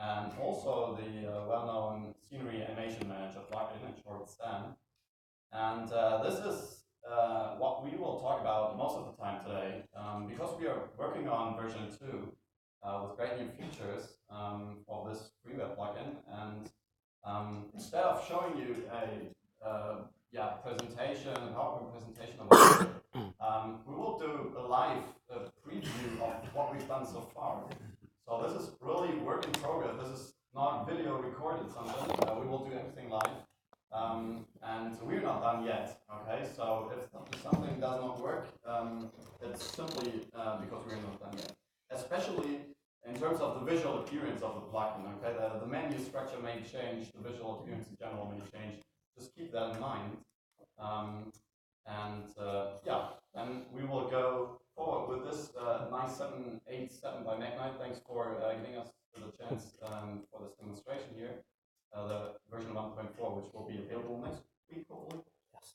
and also the well-known scenery animation manager plugin, in short SAM. And this is what we will talk about most of the time today, because we are working on version 2 with great new features for this freeware plugin. And instead of showing you a presentation, a PowerPoint presentation about it, we will do a live preview of what we've done so far. So this is really work in progress. This is not video recorded something. We will do everything live. And we're not done yet, okay? So if something does not work, it's simply because we're not done yet. Especially in terms of the visual appearance of the plugin, okay? The menu structure may change, the visual appearance in general may change. Just keep that in mind. Then we will go forward with this nice 787 by Magnite. Thanks for giving us the chance for this demonstration here. The version 1.4, which will be available next week, hopefully. Yes.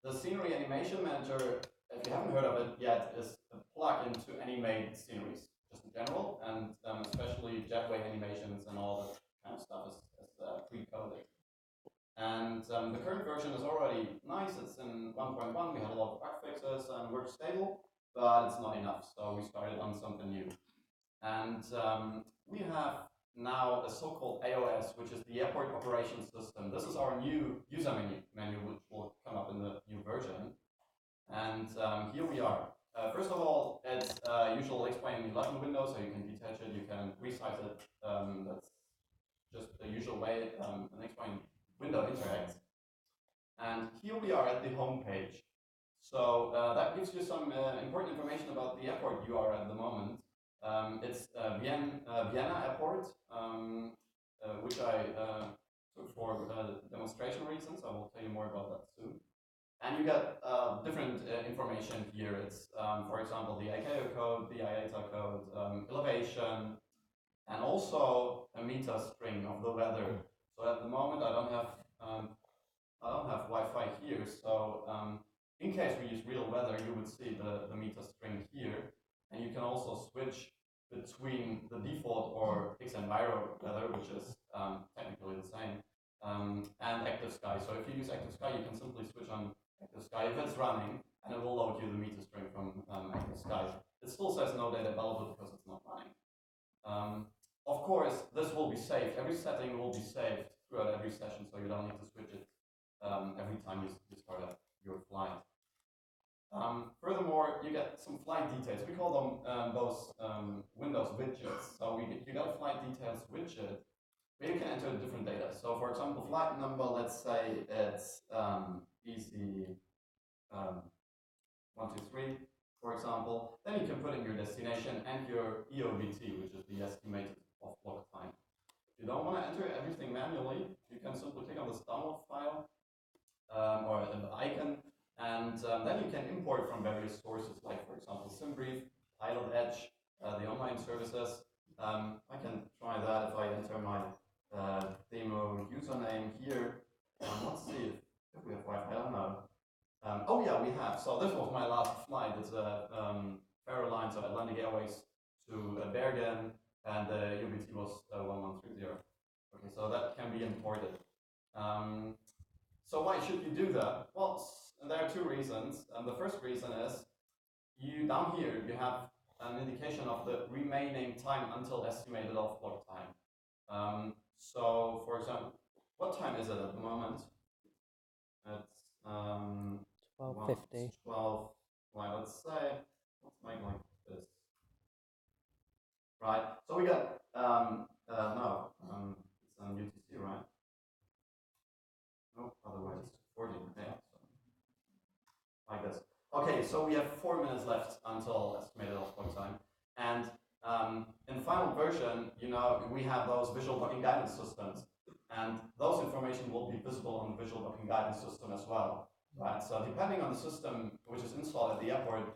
The Scenery Animation Manager, if you haven't heard of it yet, is a plugin to animate sceneries, just in general, and especially jetway animations and all that kind of stuff is pre-coded. And the current version is already nice. It's in 1.1. We had a lot of bug fixes and works stable, but it's not enough. So we started on something new. And we have now a so-called AOS, which is the Airport Operations System. This is our new user menu, which will come up in the new version. And here we are. First of all, it's usual explain 11 window, so you can detach it, you can resize it. That's just the usual way an explain window interacts. And here we are at the home page. So that gives you some important information about the airport you are at the moment. It's Vienna Airport, which I took for demonstration reasons. I will tell you more about that soon. And you get different information here. It's, for example, the ICAO code, the IATA code, elevation, and also a meter string of the weather. So at the moment, I don't have Wi-Fi here. So in case we use real weather, you would see the meter string here. And you can also switch between the default or Xenviro weather, which is technically the same, and Active Sky. So if you use Active Sky, you can simply switch on Active Sky if it's running, and it will load you the meter string from Active Sky. It still says no data available because it's not running. Of course, this will be saved. Every setting will be saved throughout every session, so you don't need to switch it every time you start up your flight. Furthermore, you get some flight details. We call them those Windows widgets. So you get a flight details widget where you can enter different data. So for example, flight number, let's say it's EC 123, for example. Then you can put in your destination and your EOBT, which is the estimated off-block time. If you don't want to enter everything manually, you can simply click on this download file or the icon. And then you can import from various sources, like, for example, SimBrief, Pilot Edge, the online services. I can try that if I enter my demo username here. Let's see if we have Wi-Fi. I don't know. Oh, yeah, we have. So this was my last flight. It's a Fair Line, so Atlantic Airways to Bergen, and the UBT was 1130. Okay, so that can be imported. So why should you do that? Well, there are two reasons. The first reason is down here you have an indication of the remaining time until estimated off-block time. So, for example, what time is it at the moment? It's 12:50. 12. Right, let's say. Let's make like this. Right. So we got it's on UTC, right? No, otherwise it's 40. Yeah. Like this. Okay, so we have 4 minutes left until estimated off-block time. And in the final version, we have those visual docking guidance systems. And those information will be visible on the visual docking guidance system as well. Right? So depending on the system which is installed at the airport,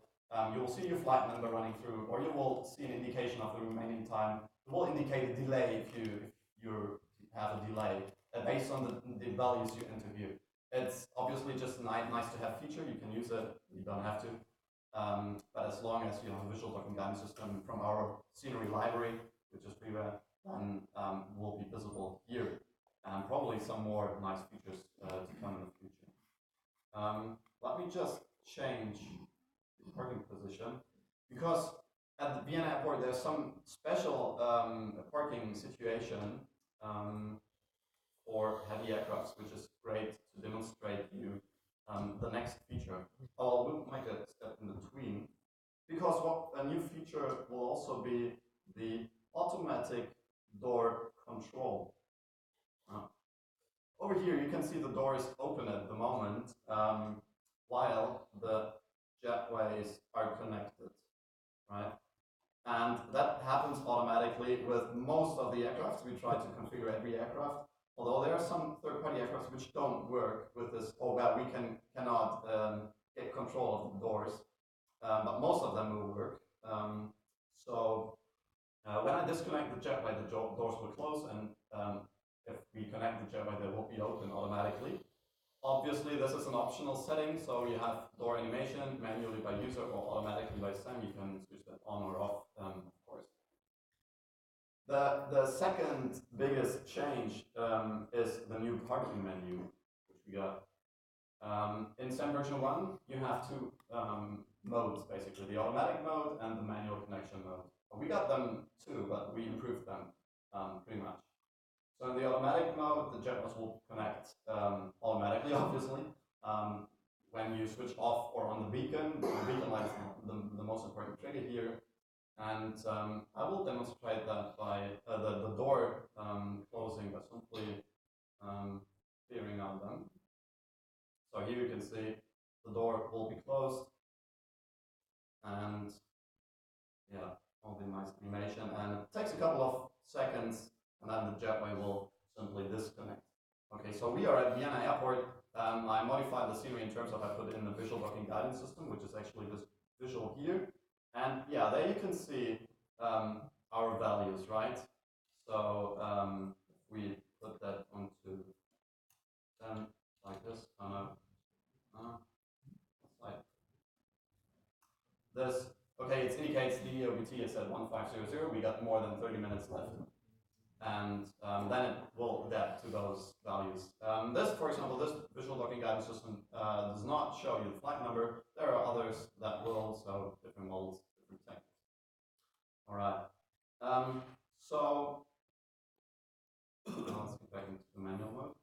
you will see your flight number running through, or you will see an indication of the remaining time. It will indicate a delay if you have a delay based on the values you enter here. It's obviously just a nice to have feature. You can use it, you don't have to. But as long as you have a visual docking guidance system from our scenery library, which is freeware, then will be visible here, and probably some more nice features to come in the future. Let me just change the parking position, because at the Vienna airport there's some special parking situation for heavy aircrafts, which is great to demonstrate you the next feature. Oh, we'll make a step in between, because what a new feature will also be the automatic door control. Over here you can see the door is open at the moment while the jetways are connected, right? And that happens automatically with most of the aircraft. We try to configure every aircraft, although there are some third-party aircraft which don't work with this, or where we cannot get control of the doors, but most of them will work. When I disconnect the jetway, the doors will close, and if we connect the jetway, they will be open automatically. Obviously, this is an optional setting, so you have door animation manually by user or automatically by SAM. You can switch that on or off, of course. The second biggest change is the new parking menu, which we got. In SAM version 1, you have two modes, basically, the automatic mode and the manual connection mode. We got them too, but we improved them pretty much. So in the automatic mode, the jetways will connect automatically, obviously. When you switch off or on the beacon light is the most important trigger here. And I will demonstrate that by the door closing by simply clearing out them. So here you can see the door will be closed, and yeah, all the nice animation, and it takes a couple of seconds, and then the jetway will simply disconnect. Okay, so we are at Vienna Airport. I modified the scenery in terms of I put in the visual docking guidance system, which is actually this visual here. And yeah, there you can see our values, right? So if we put that onto 10 like this, this, okay, it indicates the OBT is at 1500. We got more than 30 minutes left. And then it will adapt to those values. This, for example, this visual docking guidance system does not show you the flight number. There are others that will, so different models, different techniques. All right. So let's get back into the manual mode.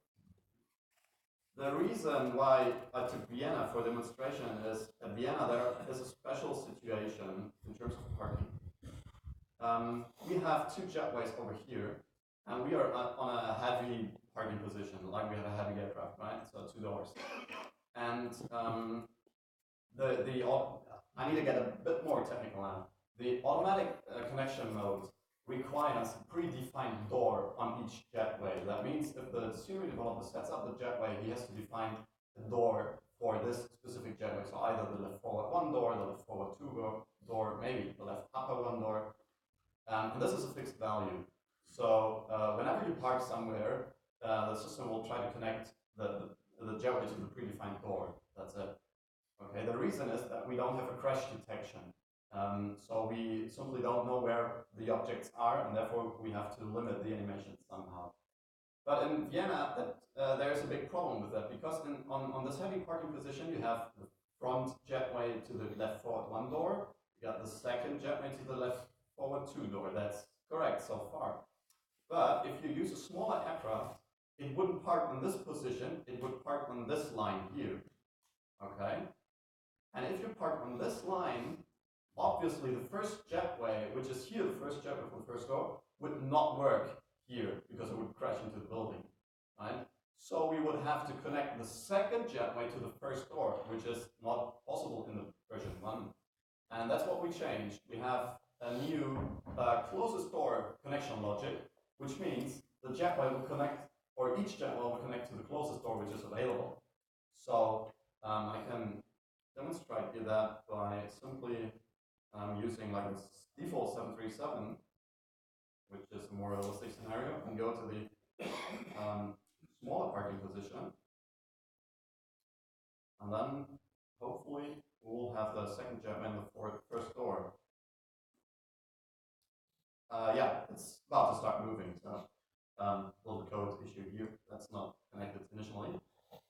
The reason why I took Vienna for demonstration is at Vienna there is a special situation in terms of parking. We have two jetways over here, and we are on a heavy parking position, like we have a heavy aircraft, right? So two doors. And I need to get a bit more technical now. The automatic connection mode requires a predefined door on each jetway. That means if the scenery developer sets up the jetway, he has to define a door for this specific jetway. So either the left forward one door, the left forward two door, maybe the left upper one door. And this is a fixed value. So whenever you park somewhere, the system will try to connect the jetway to the predefined door. That's it. Okay. The reason is that we don't have a crash detection. So we simply don't know where the objects are, and therefore we have to limit the animation somehow. But in Vienna, there's a big problem with that, because on this heavy parking position, you have the front jetway to the left forward one door, you got the second jetway to the left forward two door. That's correct so far. But if you use a smaller aircraft, it wouldn't park in this position, it would park on this line here. Okay? And if you park on this line, obviously the first jetway, which is here, the first jetway from the first door, would not work here because it would crash into the building, right? So we would have to connect the second jetway to the first door, which is not possible in the version 1. And that's what we changed. We have a new closest door connection logic, which means the jetway will connect, or each jetway will connect to the closest door which is available. So I can demonstrate you that by simply using like a default 737, which is a more realistic scenario, and go to the smaller parking position. And then hopefully we'll have the second jetway in the first door. yeah, it's about to start moving. So little code issue here that's not connected initially.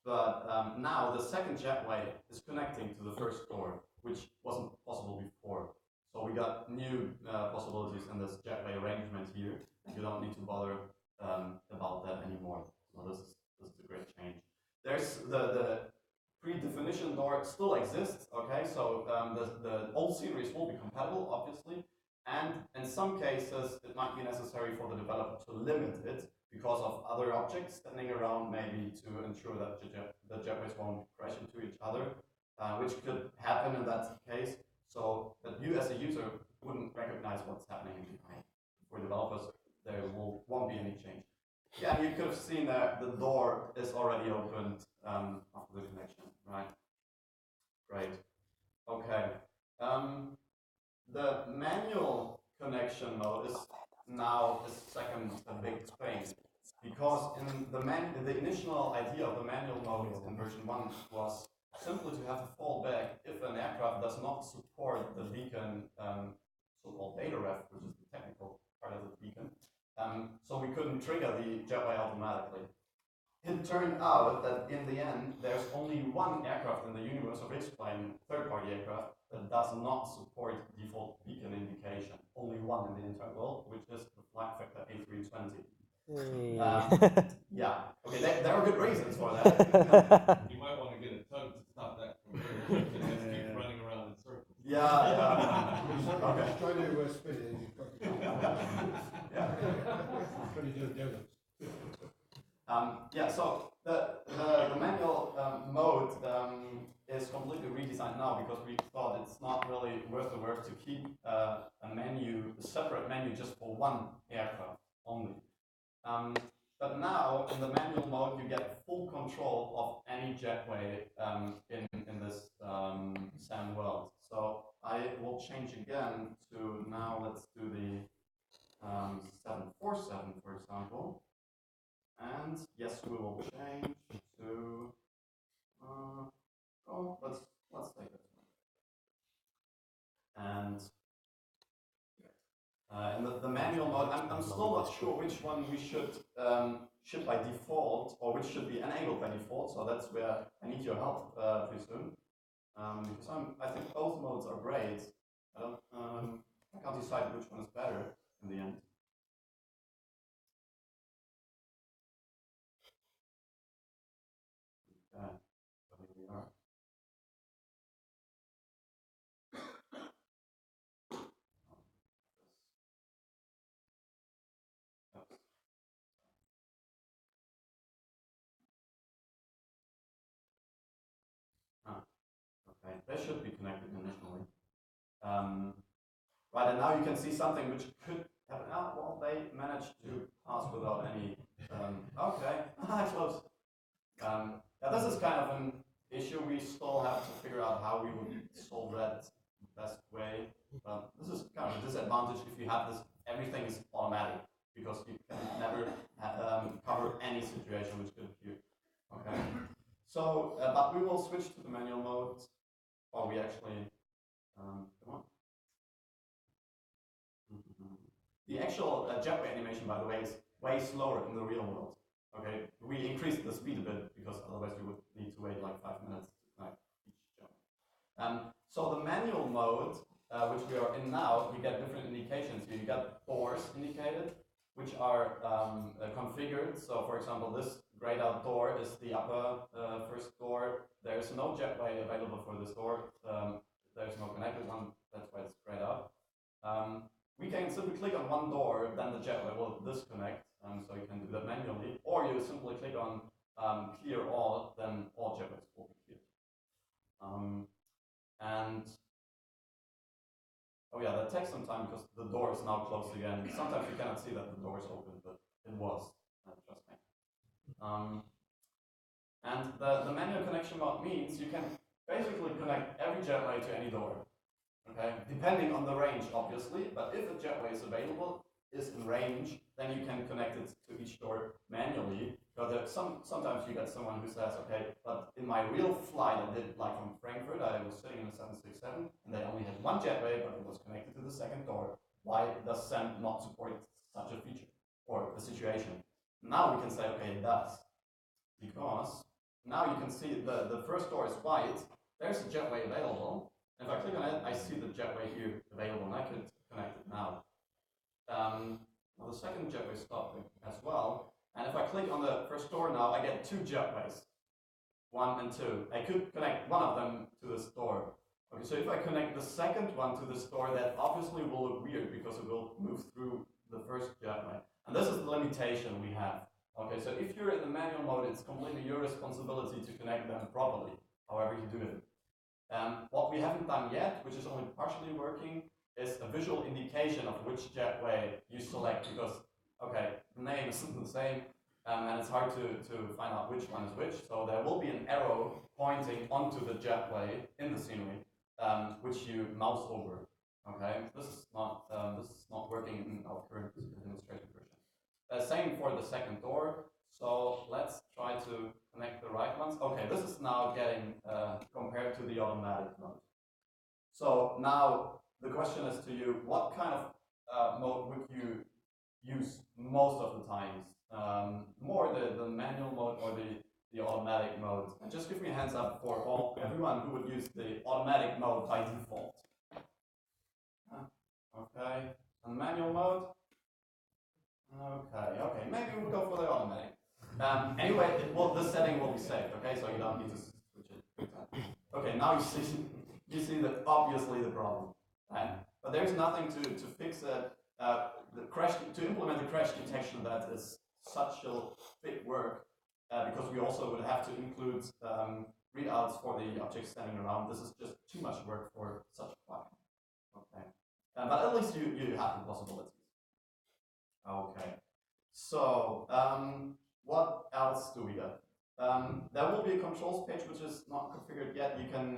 But now the second jetway is connecting to the first door, which wasn't possible before. So we got new possibilities in this jetway arrangement here, and you don't need to bother about that anymore. So this is a great change. There's the pre-definition door still exists, okay? So the old series will be compatible, obviously, and in some cases it might be necessary for the developer to limit it because of other objects standing around, maybe to ensure that the jetways won't crash into each other, which could happen in that case. So that you as a user wouldn't recognize what's happening behind. For developers, there won't be any change. Yeah, you could have seen that the door is already opened after the connection, right? Great. Okay. The manual connection mode is now the second big thing, because in the initial idea of the manual mode in version 1 was simply to have a fallback if an aircraft does not support the beacon, so-called data ref, which is the technical part of the beacon. So we couldn't trigger the jetway automatically. It turned out that in the end, there's only one aircraft in the universe of X-plane, third-party aircraft, that does not support default beacon indication. Only one in the entire world, which is the flight factor A320. Yeah, okay, there are good reasons for that. You might want to get a tug to stop that from keep running around in circles. Yeah. Okay. Try to spin it. Yeah. Try to do donuts. Yeah, so the manual mode is completely redesigned now because we thought it's not really worth the work to keep a separate menu just for one aircraft only. But now in the manual mode you get full control of any jetway in this SAM world. So I will change again to now let's do the 747 for example. And yes, we will change to let's take this one. And in the manual mode, I'm still not sure which one we should ship by default or which should be enabled by default. So that's where I need your help pretty soon. Because I think both modes are great. I can't decide which one is better in the end. Okay, so here we are. Okay, they should be connected initially. Right, and now you can see something which could happen. Oh, well, they managed to pass without any. Okay, close. Yeah, this is kind of an issue. We still have to figure out how we would solve that the best way. This is kind of a disadvantage if you have this. Everything is automatic because you can never cover any situation which could appear. Okay. So, but we will switch to the manual mode, or we actually, come on. The actual jetway animation, by the way, is way slower in the real world. Okay, we increased the speed a bit because otherwise we would need to wait like 5 minutes to connect each jump. So the manual mode, which we are in now, you get different indications. You get doors indicated, which are configured. So for example, this grayed out door is the upper first door. There is no jetway available for this door. There is no connected one, that's why it's grayed out. We can simply click on one door, then the jetway will disconnect, so you can do that manually, or you simply click on clear all, then all jetways will be cleared. And oh yeah, that takes some time because the door is now closed again. Sometimes you cannot see that the door is open, but it was, trust me. And the manual connection mode means you can basically connect every jetway to any door. Okay, depending on the range, obviously, but if a jetway is available, is in range, then you can connect it to each door manually. Because sometimes you get someone who says, okay, but in my real flight, I did like from Frankfurt, I was sitting in a 767, and they only had one jetway, but it was connected to the second door. why does SAM not support such a feature or a situation? Now we can say, okay, it does, because now you can see the first door is white, there's a jetway available, and if I click on it, I see the jetway here available, and I could connect it now. Well, the second jetway is stopping as well, and if I click on the first door now, I get two jetways, 1 and 2. I could connect one of them to this door. Okay, so if I connect the second one to this door, that obviously will look weird because it will move through the first jetway. And this is the limitation we have. Okay, so if you're in the manual mode, it's completely your responsibility to connect them properly, however you do it. What we haven't done yet, which is only partially working, is a visual indication of which jetway you select, because, okay, the name isn't the same, and it's hard to find out which one is which, so there will be an arrow pointing onto the jetway in the scenery, which you mouse over. Okay, this is not working in our current demonstration version. Same for the second door. So let's try to connect the right ones. Okay, this is now getting compared to the automatic mode. So now the question is to you: what kind of mode would you use most of the times? More the manual mode or the automatic mode? And just give me a hands up for everyone who would use the automatic mode by default. Okay, and manual mode. Okay, maybe we'll go for the automatic. Anyway, this setting will be saved. Okay, so you don't need to switch it. Okay, now you see that obviously the problem, right? But there's nothing to fix it. To implement the crash detection, that is such a big work because we also would have to include readouts for the objects standing around. This is just too much work for such a plugin. Okay, but at least you have the possibilities. Okay, so what else do we get? There will be a controls page which is not configured yet. You can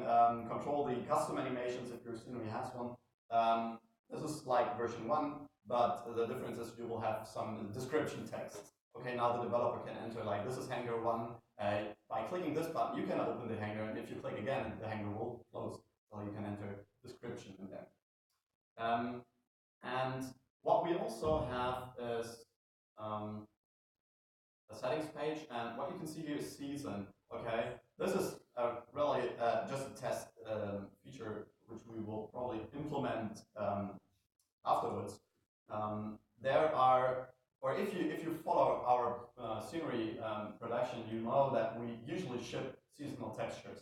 control the custom animations if your scenery has one. This is like version 1, but the difference is you will have some description text. Okay, now the developer can enter like, this is hangar 1. By clicking this button, you can open the hangar, and if you click again, the hangar will close. So you can enter description in there. And what we also have is a settings page, and what you can see here is season. Okay, this is really just a test feature which we will probably implement afterwards. There are, or if you follow our scenery production, you know that we usually ship seasonal textures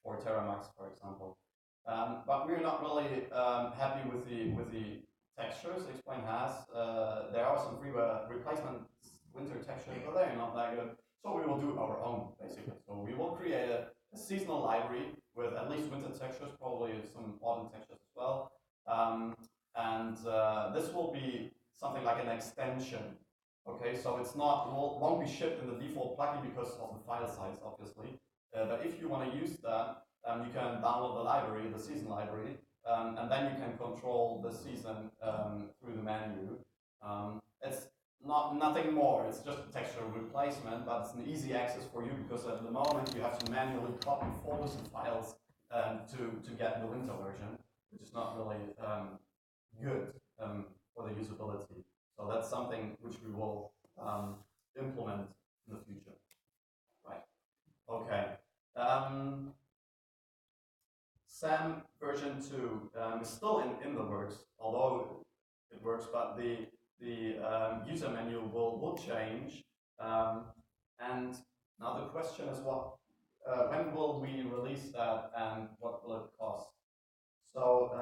for TerraMax, for example. But we're not really happy with the textures Explain has. There are some freeware replacement winter textures, but they're not that good. So we will do our own, basically. So we will create a seasonal library with at least winter textures, probably some autumn textures as well. This will be something like an extension. Okay, so it's won't be shipped in the default plugin because of the file size, obviously. But if you want to use that, you can download the library, the season library, and then you can control the season through the menu. It's nothing more, it's just a texture replacement, but it's an easy access for you because at the moment you have to manually copy folders and files to get the winter version, which is not really good for the usability. So that's something which we will implement in the future. Right. Okay. SAM version 2 is still in the works, although it works, but the user menu will change. And now the question is when will we release that and what will it cost? So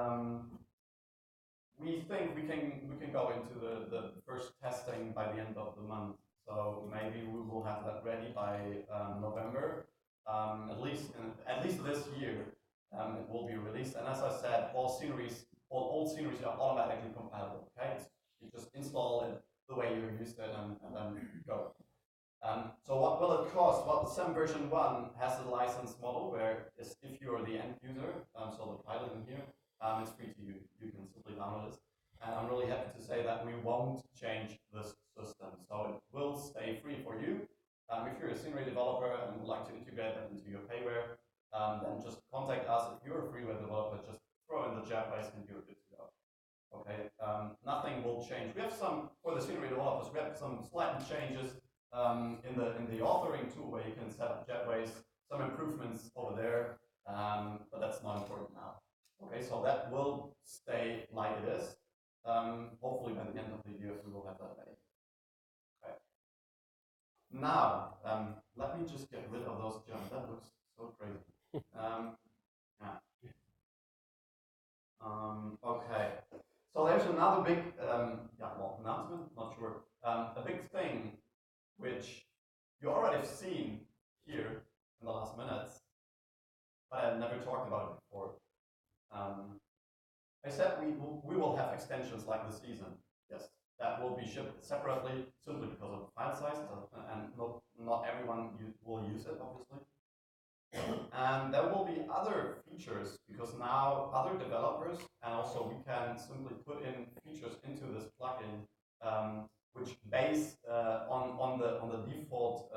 we think we can go into the first testing by the end of the month. So maybe we will have that ready by November. At least this year it will be released. And as I said, all old sceneries are automatically compatible. Okay, you just install it the way you're used to it and then go. So what will it cost? Well, the SAM version 1 has a license model where if you're the end user, so the pilot in here, it's free to you. You can simply download it. And I'm really happy to say that we won't change this system. So it will stay free for you. If you're a scenery developer and would like to integrate that into your payware, then just contact us. If you're a freeware developer, just throw in the jetways and you're good to go. Okay, nothing will change. We have some, for the scenery developers, we have some slight changes in the authoring tool where you can set up jetways, some improvements over there, but that's not important now. Okay, so that will stay like it is. Hopefully by the end of the year we will have that ready. Okay. Now, let me just get rid of those jumps. That looks so crazy. Yeah. Okay. So there's another big, announcement. Not sure. A big thing which you already have seen here in the last minutes, but I never talked about it before. I said we will have extensions like the season. Yes, that will be shipped separately simply because of the file size, and not everyone will use it, obviously. And there will be other features because now other developers, and also we can simply put in features into this plugin, which base on the default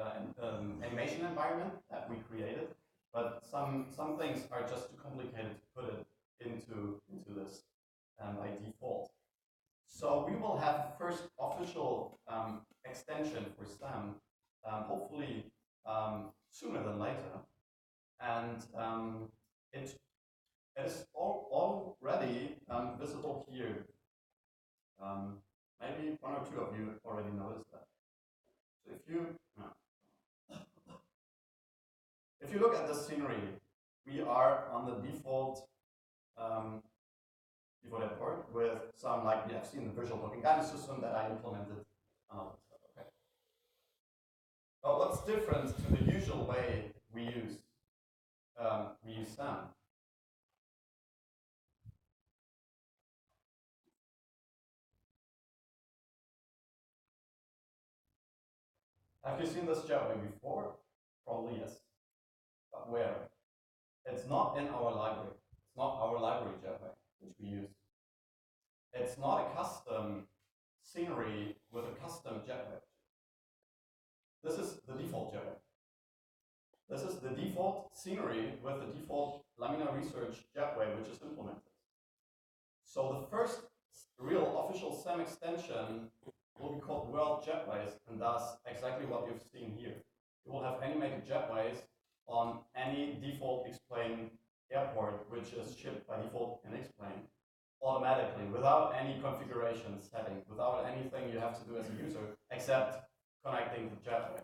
animation environment that we created. But some things are just too complicated to put it into this by default. So we will have the first official extension for STEM, hopefully sooner than later. And it is already visible here. Maybe one or two of you already noticed that. So if you look at the scenery, we are on the default airport with some, like we have seen, the visual booking guidance system that I implemented. Okay. But what's different to the usual way we use STEM? Have you seen this jetway before? Probably yes. But where? It's not in our library. It's not our library jetway, which we use. It's not a custom scenery with a custom jetway. This is the default jetway. This is the default scenery with the default laminar research jetway, which is implemented. So the first real official STEM extension will be called World Jetways, and does exactly what you've seen here. You will have animated jetways on any default X-plane airport, which is shipped by default in X-plane, automatically, without any configuration setting, without anything you have to do as a user, except connecting the jetway.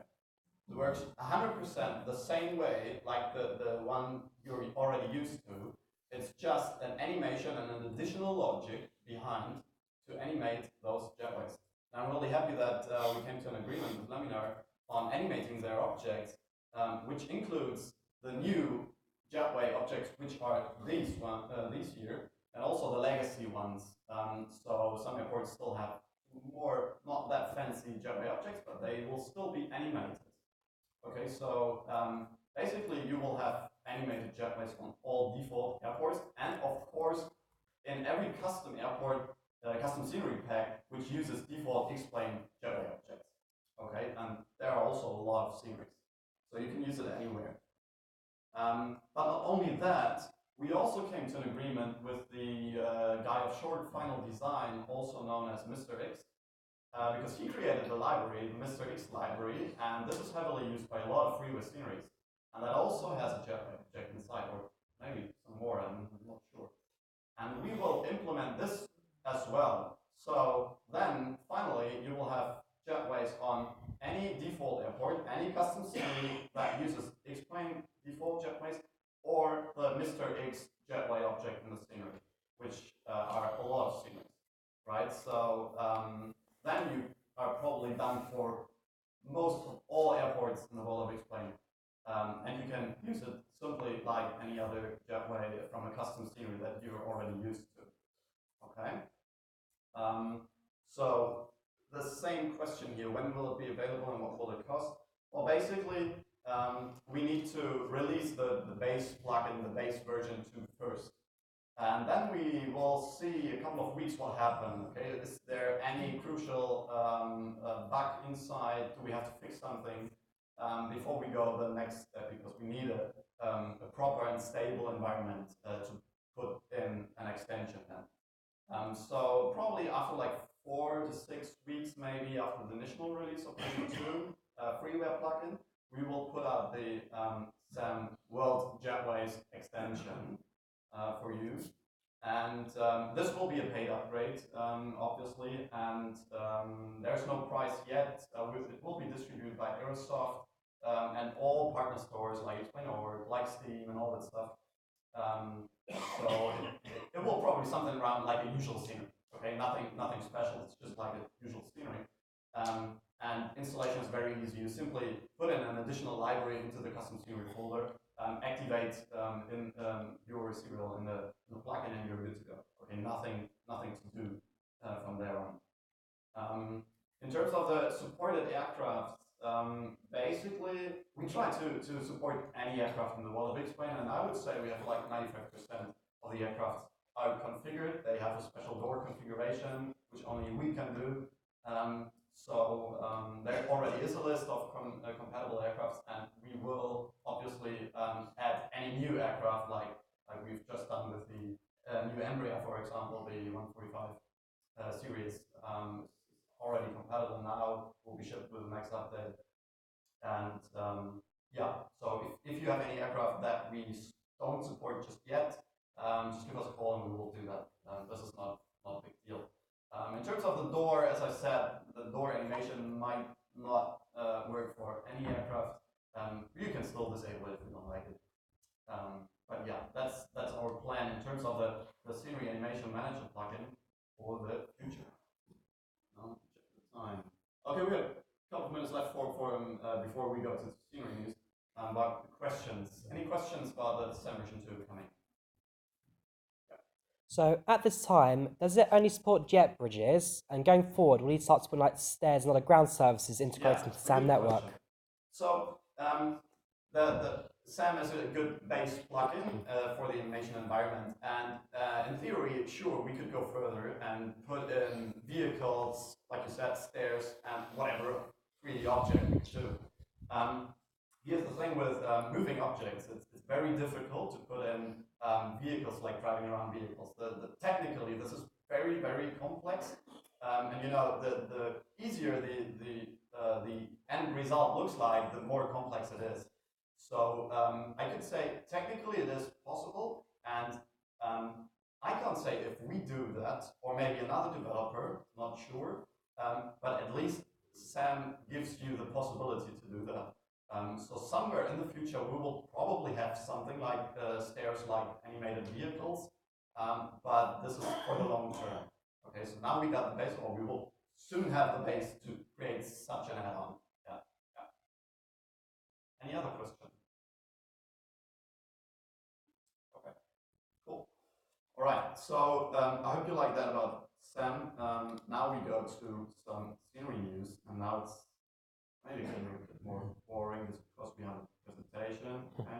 It works 100% the same way like the one you're already used to. It's just an animation and an additional logic behind to animate those jetways. And I'm really happy that we came to an agreement with Laminar on animating their objects, which includes the new jetway objects, which are these here, and also the legacy ones. So some airports still have more, not that fancy jetway objects, but they will still be animated. Okay, so basically you will have animated jetways on all default airports, and of course in every custom airport, custom scenery pack, which uses default X-plane jetway objects. Okay, and there are also a lot of sceneries, so you can use it anywhere. But not only that, we also came to an agreement with the guy of Short Final Design, also known as Mr. X, because he created the library, the Mr. X library, and this is heavily used by a lot of freeware sceneries. And that also has a jetway object inside, or maybe some more, I'm not sure. And we will implement this as well. So then, finally, you will have jetways on any default airport, any custom scenery that uses X-plane default jetways, or the Mr. X jetway object in the scenery, which are a lot of sceneries, right? So then you are probably done for most of all airports in the world of X-plane. And you can use it simply like any other jetway from a custom scenery that you're already used to. Okay? So the same question here, when will it be available and what will it cost? Well, basically, we need to release the base plugin, the base version 2 first. And then we will see a couple of weeks what happened. Okay, is there any crucial bug inside? Do we have to fix something before we go the next step? Because we need a proper and stable environment to put in an extension. So probably after like 4 to 6 weeks, maybe after the initial release of version 2 freeware plugin, we will put out the SAM World Jetways extension for use. And this will be a paid upgrade, obviously, and there's no price yet. It will be distributed by Aerosoft and all partner stores like Explain.org, like Steam, and all that stuff. So it will probably be something around like a usual scenery. Okay, nothing special. It's just like a usual scenery. And installation is very easy. You simply put in an additional library into the custom scenery folder, activate in your serial in the plugin, and you're good to go. Okay, nothing to do from there on. In terms of the supported aircraft, basically we try to support any aircraft in the world of Explain, and I would say we have like 95% of the aircraft are configured. They have a special door configuration, which only we can do. There already is a list of compatible aircrafts, and we will obviously add any new aircraft like we've just done with the new Embraer, for example, the 145 series. Already compatible now, will be shipped with the next update. And yeah, so if you have any aircraft that we don't support just yet, just give us a call and we will do that. This is not a big deal. In terms of the door, as I said, the door animation might not work for any aircraft. You can still disable it if you don't like it. But yeah, that's our plan in terms of the scenery animation manager plugin for the future. Check the time. Okay, we have a couple of minutes left before we go to the scenery news. But questions? Any questions about the SAM version 2 coming? So at this time, does it only support jet bridges? And going forward, will you start to put like stairs and other ground services integrated into the SAM network? Question. So the SAM is a good base plugin for the animation environment, and in theory, sure, we could go further and put in vehicles, like you said, stairs, and whatever 3D object we could do. Here's the thing with moving objects, it's very difficult to put in vehicles, like driving around vehicles. Technically, this is very, very complex, and you know, the easier the end result looks like, the more complex it is. So I could say technically it is possible, and I can't say if we do that, or maybe another developer, not sure, but at least SAM gives you the possibility to do that. So somewhere in the future we will probably have something like stairs, like animated vehicles, but this is for the long term. Okay, so now we got the base, or we will soon have the base to create such an add-on. Yeah. Any other question? Okay, cool. All right, so I hope you like that about SAM. Now we go to some scenery news, and now it's maybe getting a bit more boring just because we have a presentation. Okay.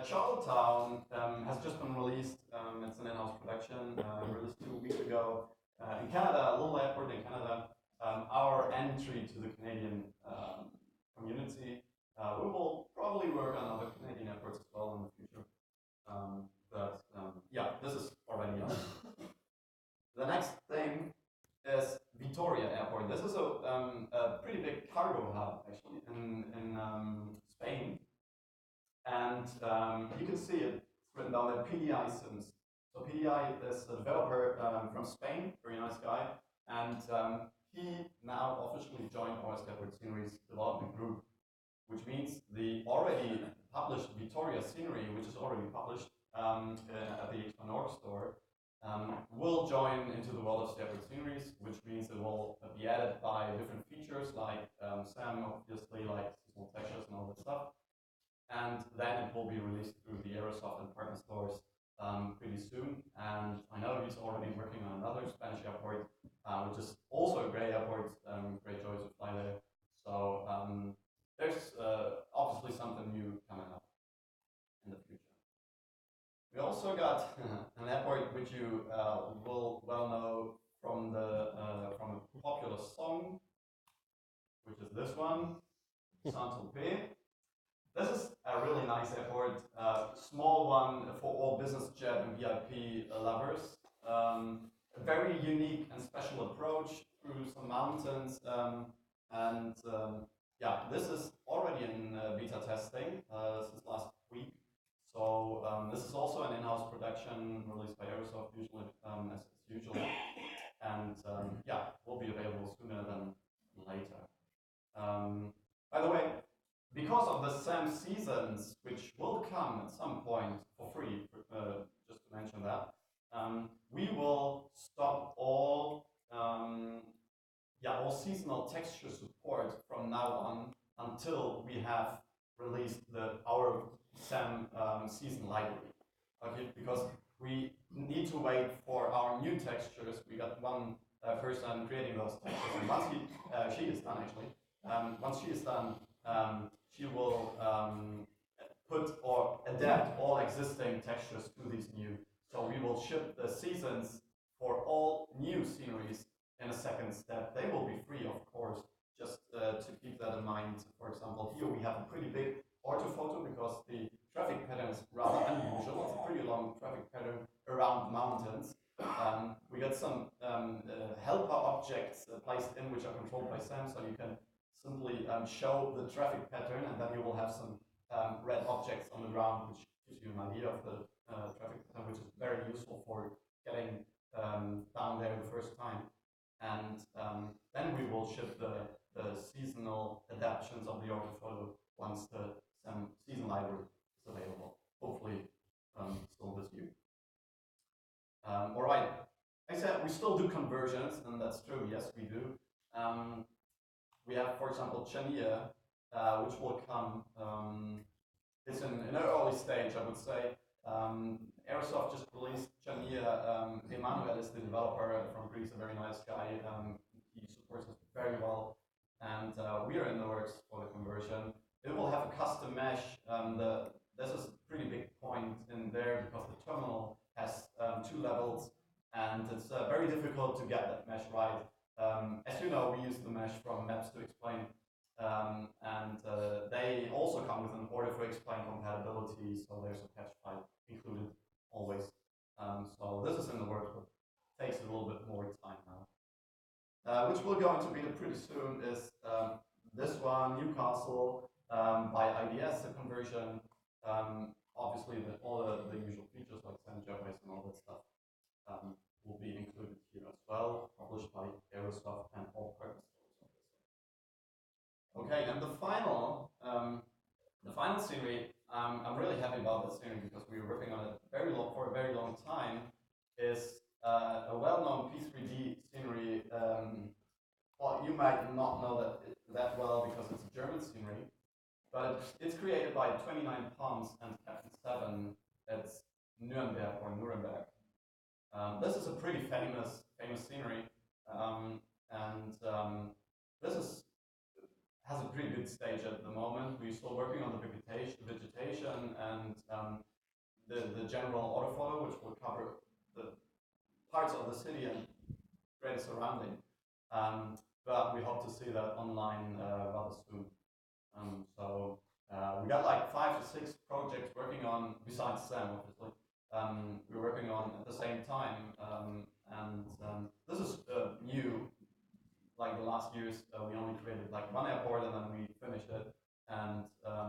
Charlottetown has just been released. It's an in-house production, released 2 weeks ago. In Canada, a little airport in Canada. Our entry to the Canadian community. We will probably work on other Canadian airports as well in the future. Yeah, this is already on. The next thing is Vitoria Airport. This is a pretty big cargo hub, actually, in Spain. And you can see it written down there, PDI Sims. So PDI is a developer from Spain, very nice guy. And he now officially joined our Airport Sceneries development group, which means the already published Vitoria scenery, which is already published at the Explain.org store, will join into the world of Airport Sceneries, which means it will be added by different features like SAM, obviously, like seasonal textures and all that stuff. And then it will be released through the Aerosoft and partner stores pretty soon. And I know he's already working on another Spanish airport, which is also a great airport, great joy to fly there. So there's obviously something new coming up in the future. We also got an airport which you will well know from a popular song, which is this one, Saint-Tropez. this is a really nice airport, small one for all business jet and VIP lovers. A very unique and special approach through some mountains, yeah, this is already in beta testing since last week. So this is also an in-house production released by Aerosoft, usually as usual, and yeah, will be available sooner than later. By the way, because of the SAM seasons, which will come at some point for free, just to mention that, we will stop all seasonal texture support from now on until we have released our SAM season library. Okay, because we need to wait for our new textures. We got one person creating those textures, and once she is done actually. Once she is done, she will put or adapt all existing textures to these new. So we will ship the seasons for all new sceneries in a second step. They will be free, of course, just to keep that in mind. For example, here we have a pretty big orthophoto because the traffic pattern is rather unusual. It's a pretty long traffic pattern around mountains. We got some helper objects placed in which are controlled by SAM, so you can simply show the traffic pattern, and then you will have some red objects on the ground, which gives you an idea of the traffic pattern, which is very useful for getting down there the first time. And then we will ship the seasonal adaptations of the orthophoto once the season library is available. Hopefully, still this year. All right. I said we still do conversions, and that's true. Yes, we do. We have, for example, Chania, which will come. It's in an early stage, I would say. Aerosoft just released Chania. Emmanuel is the developer from Greece, a very nice guy. He supports us very well, and we are in the works for the conversion. It will have a custom mesh. This is a pretty big point in there because the terminal has 2 levels, and it's very difficult to get that mesh right. As you know, we use the mesh from Maps to Explain, and they also come with an order for explain compatibility, so there's a patch file included always. So this is in the works, but takes a little bit more time now. Which we're going to be pretty soon is this one, Newcastle, by IDS, the conversion. Obviously, all the usual features like SAM jetways and all that stuff will be included here as well, published by Aerosoft and all partners. Okay, and the final scenery, I'm really happy about this scenery because we were working on it for a very long time, is a well-known P3D scenery. Well, you might not know that well because it's a German scenery, but it's created by 29 Palms and Captain 7. It's Nuremberg. This is a pretty famous scenery, and this has a pretty good stage at the moment. We're still working on the vegetation and the general orthophoto, which will cover the parts of the city and greater surrounding. But we hope to see that online rather soon. So we got like 5 to 6 projects working on, besides SAM, obviously. We're working on at the same time, and this is new. Like the last years, we only created like one airport and then we finished it and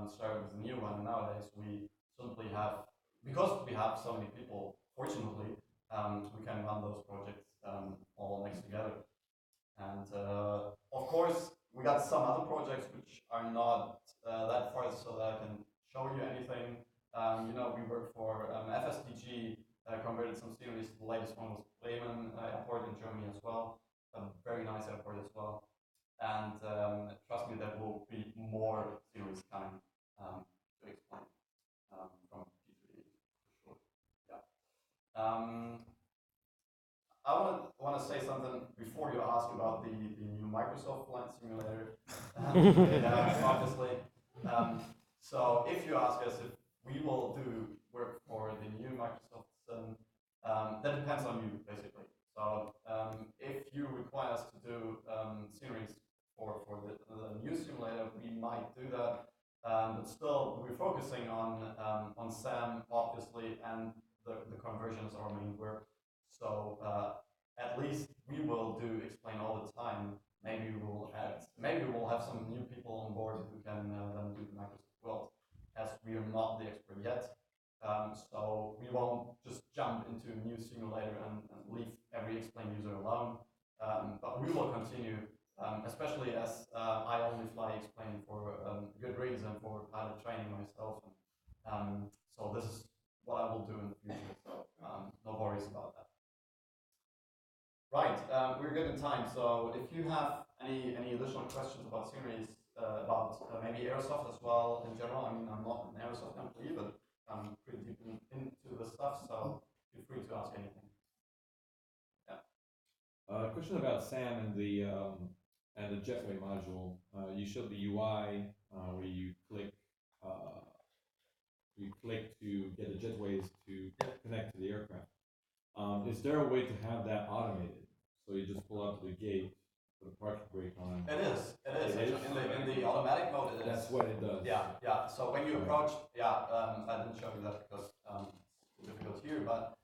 started with a new one. And nowadays we simply have, because we have so many people, fortunately, we can run those projects all next together. And of course, we got some other projects which are not that far so that I can show you anything. You know, we work for FSDG, converted some series. The latest one was Bremen Airport in Germany as well. A very nice airport as well, and trust me, there will be more series coming to explain from P3D for sure. Yeah. I want to say something before you ask about the new Microsoft Flight Simulator. Obviously. So if you ask us if we will do work for the new Microsoft, that depends on you basically. So if you require us to do series for the new simulator, we might do that. But still, we're focusing on SAM, obviously, and the conversion is our main work. So at least we will do explain all the time. Maybe we'll have some new people on board who can then do the Microsoft World, as we are not the expert yet. So we won't just jump into a new simulator and leave every explain user alone. But we will continue, especially as I only fly explain for good reason for pilot training myself. So this is what I will do in the future. So no worries about that. Right, we're good in time. So if you have any additional questions about series, about maybe Aerosoft as well in general. I mean, I'm not an Aerosoft employee, but I'm pretty deep into the stuff, so feel free to ask anything. Yeah. Question about SAM and the Jetway module. You showed the UI where you click to get the jetways to connect to the aircraft. Is there a way to have that automated? So you just pull up to the gate, put a parking brake on. It is. In the automatic mode, it is. That's what it does. Yeah. So when you approach, I didn't show you that because it's difficult here, but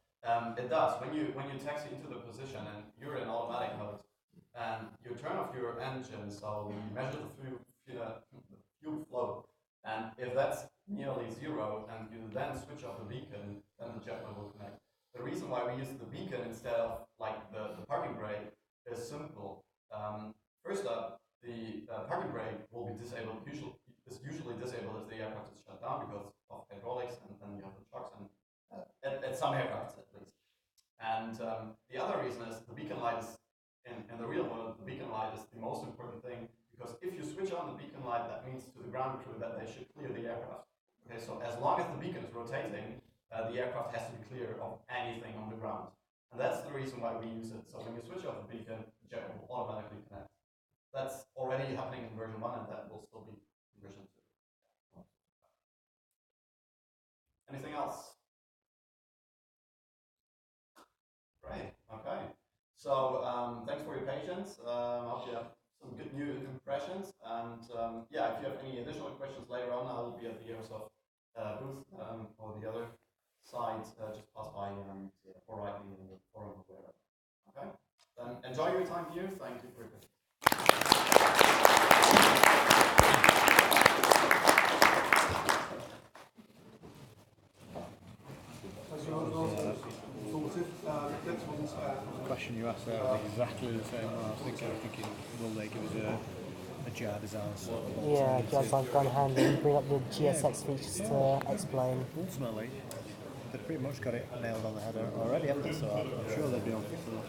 it does. When you taxi into the position and you're in automatic mode, and you turn off your engine, so we measure the fuel flow, and if that's nearly zero, and you then switch off the beacon, then the jetway will connect. The reason why we use the beacon instead of like the parking brake is simple. First up, the parking brake will be disabled. Usually disabled if the aircraft is shut down because of hydraulics, and then you have the shocks, and at some aircrafts at least. And the other reason is the beacon light is in the real world. The beacon light is the most important thing, because if you switch on the beacon light, that means to the ground crew that they should clear the aircraft. Okay, so as long as the beacon is rotating, the aircraft has to be clear of anything on the ground. And that's the reason why we use it. So when you switch off the beacon, the jet will automatically connect. That's already happening in version 1, and that will still be in version 2. Anything else? Great, okay. So thanks for your patience. I hope you have some good new impressions. And if you have any additional questions later on, I'll be at the Aerosoft booth or the other side. Just pass by and or write me in the forum or wherever. Okay. Then enjoy your time here. Thank you for your patience. The question you asked there was exactly the same one I was thinking, will they give us a jar design? Yeah, jar design gone handy. Bring up the GSX features to explain. Ultimately, they've pretty much got it nailed on the head already, haven't they? So I'm sure they'll be on fit for that.